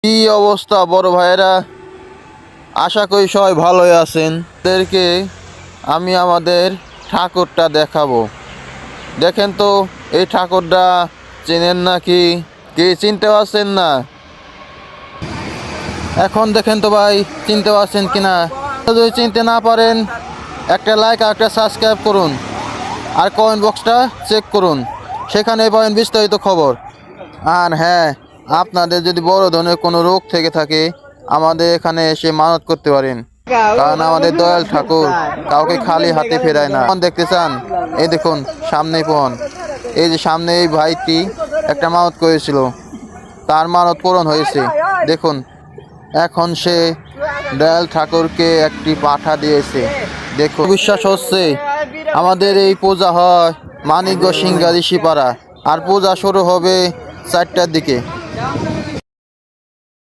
কি অবস্থা বড় ভাইয়েরা, আশা করি সবাই ভালোই আছেন। তাদেরকে আমি আমাদের ঠাকুরটা দেখাবো। দেখেন তো এই ঠাকুরটা চেনেন নাকি? কি চিনতে পারছেন না? এখন দেখেন তো ভাই, চিনতে পারছেন কিনা? যদি চিনতে না পারেন একটা লাইক আর একটা সাবস্ক্রাইব করুন, আর কমেন্ট বক্সটা চেক করুন, সেখানে পাবেন বিস্তারিত খবর। আর হ্যাঁ, আপনাদের যদি বড় ধরনের কোনো রোগ থেকে থাকে আমাদের এখানে এসে মানত করতে পারেন, কারণ আমাদের দয়াল ঠাকুর কাউকে খালি হাতে ফেরায় না। দেখতে চান? এই দেখুন সামনে পন, এই যে সামনে এই ভাইটি একটা মানত করেছিল, তার মানত পূরণ হয়েছে। দেখুন এখন সে দয়াল ঠাকুরকে একটি পাঠা দিয়েছে। দেখুন বিশ্বাস হচ্ছে আমাদের এই পূজা হয় মানিকগঞ্জ সিংহা ঋষিপাড়া, আর পূজা শুরু হবে 4টার দিকে।